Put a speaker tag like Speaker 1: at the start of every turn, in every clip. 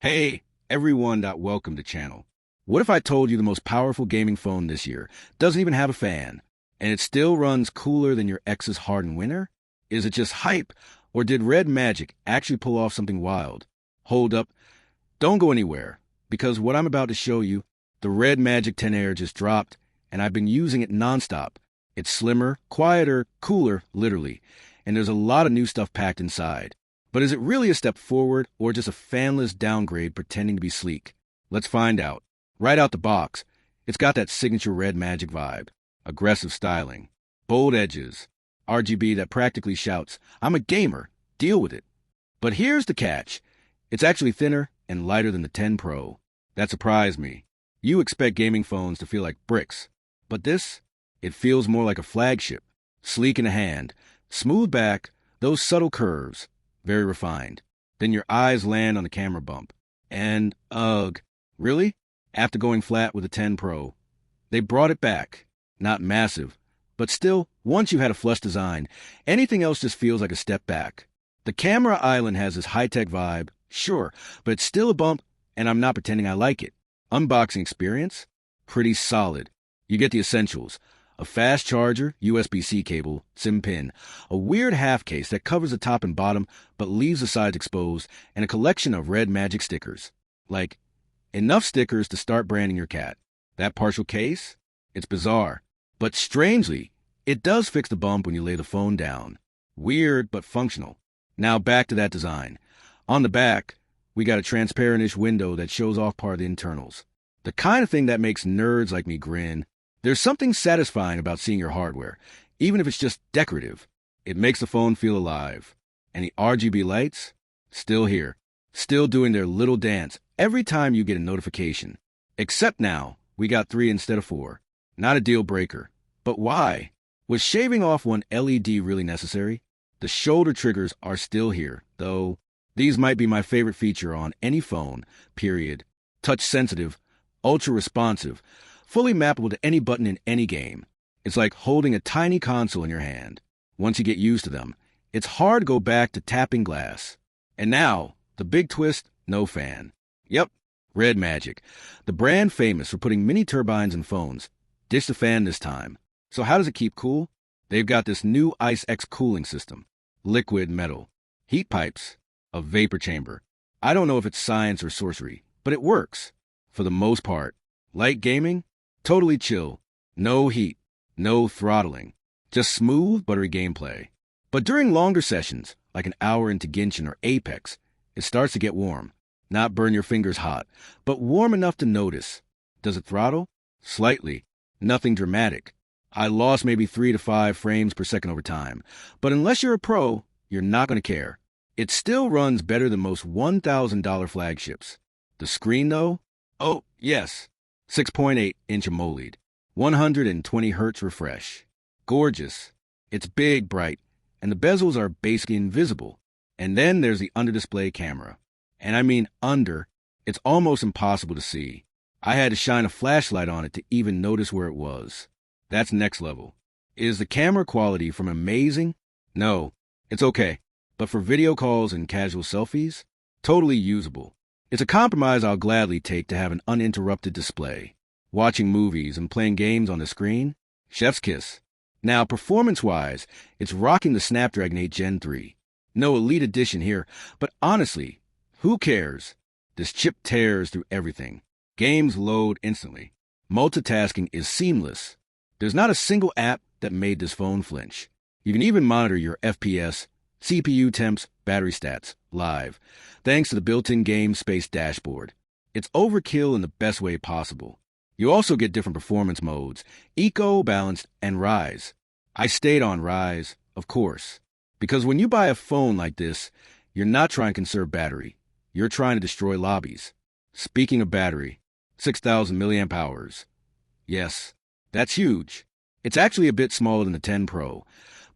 Speaker 1: Hey, everyone, welcome to channel. What if I told you the most powerful gaming phone this year doesn't even have a fan, and it still runs cooler than your ex's hardened winter? Is it just hype, or did Red Magic actually pull off something wild? Hold up, don't go anywhere, because what I'm about to show you, the Red Magic 10 Air just dropped, and I've been using it nonstop. It's slimmer, quieter, cooler, literally, and there's a lot of new stuff packed inside. But is it really a step forward or just a fanless downgrade pretending to be sleek? Let's find out. Right out the box, it's got that signature Red Magic vibe, aggressive styling, bold edges, RGB that practically shouts, "I'm a gamer, deal with it." But here's the catch. It's actually thinner and lighter than the 10 Pro. That surprised me. You expect gaming phones to feel like bricks, but this, it feels more like a flagship. Sleek in the hand, smooth back, those subtle curves. Very refined. Then your eyes land on the camera bump. And, ugh, really? After going flat with the 10 Pro. They brought it back. Not massive, but still, once you've had a flush design, anything else just feels like a step back. The camera island has this high-tech vibe, sure, but it's still a bump, and I'm not pretending I like it. Unboxing experience? Pretty solid. You get the essentials. A fast charger, USB-C cable, SIM pin, a weird half case that covers the top and bottom but leaves the sides exposed, and a collection of Red Magic stickers. Like, enough stickers to start branding your cat. That partial case? It's bizarre. But strangely, it does fix the bump when you lay the phone down. Weird, but functional. Now back to that design. On the back, we got a transparent-ish window that shows off part of the internals. The kind of thing that makes nerds like me grin. There's something satisfying about seeing your hardware, even if it's just decorative. It makes the phone feel alive. And the RGB lights? Still here. Still doing their little dance every time you get a notification. Except now, we got 3 instead of 4. Not a deal breaker. But why? Was shaving off one LED really necessary? The shoulder triggers are still here, though these might be my favorite feature on any phone, period. Touch sensitive, ultra responsive, fully mappable to any button in any game. It's like holding a tiny console in your hand. Once you get used to them, it's hard to go back to tapping glass. And now, the big twist, no fan. Yep, Red Magic, the brand famous for putting mini turbines in phones, ditched the fan this time. So how does it keep cool? They've got this new Ice X cooling system. Liquid metal. Heat pipes. A vapor chamber. I don't know if it's science or sorcery, but it works. For the most part. Light gaming? Totally chill. No heat. No throttling. Just smooth, buttery gameplay. But during longer sessions, like an hour into Genshin or Apex, it starts to get warm. Not burn your fingers hot, but warm enough to notice. Does it throttle? Slightly. Nothing dramatic. I lost maybe 3 to 5 frames per second over time. But unless you're a pro, you're not going to care. It still runs better than most $1,000 flagships. The screen, though? Oh, yes. 6.8-inch AMOLED. 120 Hz refresh. Gorgeous. It's big, bright, and the bezels are basically invisible. And then there's the under-display camera. And I mean under. It's almost impossible to see. I had to shine a flashlight on it to even notice where it was. That's next level. Is the camera quality from amazing? No, it's okay. But for video calls and casual selfies, totally usable. It's a compromise I'll gladly take to have an uninterrupted display. Watching movies and playing games on the screen? Chef's kiss. Now, performance-wise, it's rocking the Snapdragon 8 Gen 3. No Elite Edition here, but honestly, who cares? This chip tears through everything. Games load instantly. Multitasking is seamless. There's not a single app that made this phone flinch. You can even monitor your FPS, CPU temps, battery stats, live, thanks to the built-in game space dashboard. It's overkill in the best way possible. You also get different performance modes, Eco, Balanced, and Rise. I stayed on Rise, of course, because when you buy a phone like this, you're not trying to conserve battery. You're trying to destroy lobbies. Speaking of battery, 6,000 milliamp hours. Yes, that's huge. It's actually a bit smaller than the 10 Pro,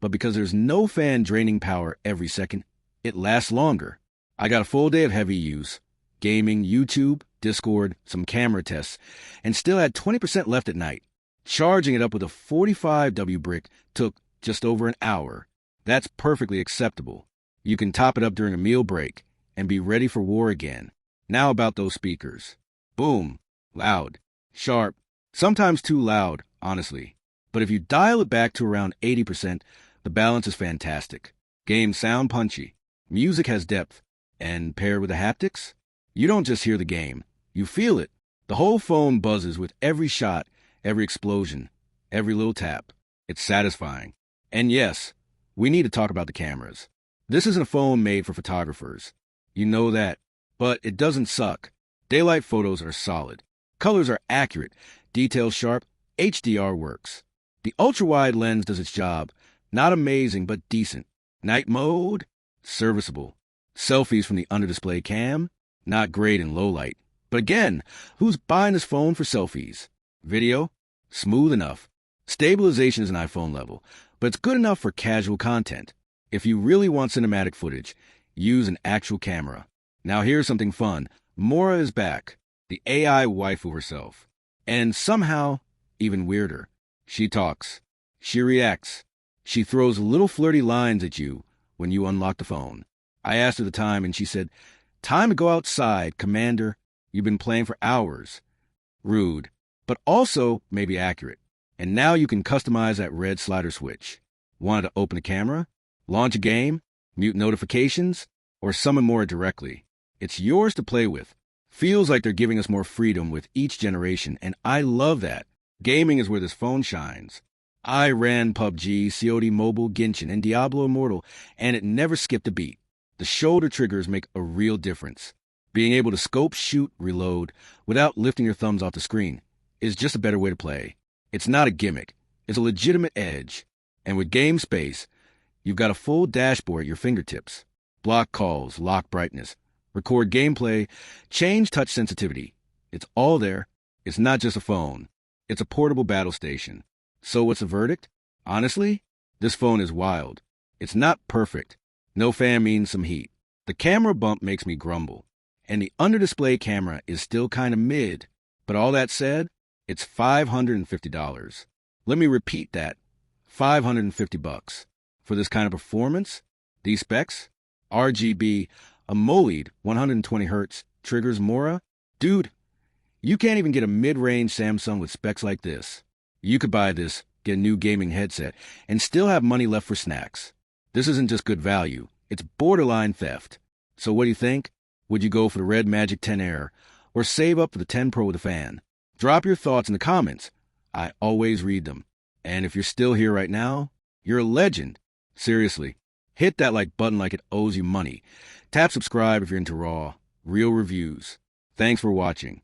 Speaker 1: but because there's no fan draining power every second, it lasts longer. I got a full day of heavy use, gaming, YouTube, Discord, some camera tests, and still had 20% left at night. Charging it up with a 45W brick took just over an hour. That's perfectly acceptable. You can top it up during a meal break and be ready for war again. Now about those speakers. Boom. Loud. Sharp. Sometimes too loud, honestly. But if you dial it back to around 80%, the balance is fantastic. Games sound punchy. Music has depth. And paired with the haptics, you don't just hear the game. You feel it. The whole phone buzzes with every shot, every explosion, every little tap. It's satisfying. And yes, we need to talk about the cameras. This isn't a phone made for photographers. You know that. But it doesn't suck. Daylight photos are solid. Colors are accurate. Details sharp. HDR works. The ultra-wide lens does its job. Not amazing, but decent. Night mode? Serviceable. Selfies from the under-display cam? Not great in low light. But again, who's buying this phone for selfies? Video? Smooth enough. Stabilization is an iPhone level, but it's good enough for casual content. If you really want cinematic footage, use an actual camera. Now here's something fun. Mora is back, the AI waifu herself. And somehow, even weirder. She talks. She reacts. She throws little flirty lines at you when you unlock the phone. I asked her the time, and she said, "Time to go outside, Commander. You've been playing for hours." Rude, but also maybe accurate. And now you can customize that red slider switch. Wanted to open the camera, launch a game, mute notifications, or summon more directly. It's yours to play with. Feels like they're giving us more freedom with each generation, and I love that. Gaming is where this phone shines. I ran PUBG, COD Mobile, Genshin, and Diablo Immortal, and it never skipped a beat. The shoulder triggers make a real difference. Being able to scope, shoot, reload without lifting your thumbs off the screen is just a better way to play. It's not a gimmick. It's a legitimate edge. And with game space, you've got a full dashboard at your fingertips. Block calls, lock brightness, record gameplay, change touch sensitivity. It's all there. It's not just a phone. It's a portable battle station. So what's the verdict? Honestly, this phone is wild. It's not perfect. No fan means some heat. The camera bump makes me grumble. And the under-display camera is still kind of mid. But all that said, it's $550. Let me repeat that. $550. For this kind of performance, these specs, RGB, AMOLED 120 Hz, triggers Mora. Dude, you can't even get a mid-range Samsung with specs like this. You could buy this, get a new gaming headset, and still have money left for snacks. This isn't just good value. It's borderline theft. So what do you think? Would you go for the Red Magic 10 Air or save up for the 10 Pro with a fan? Drop your thoughts in the comments. I always read them. And if you're still here right now, you're a legend. Seriously, hit that like button like it owes you money. Tap subscribe if you're into raw, real reviews. Thanks for watching.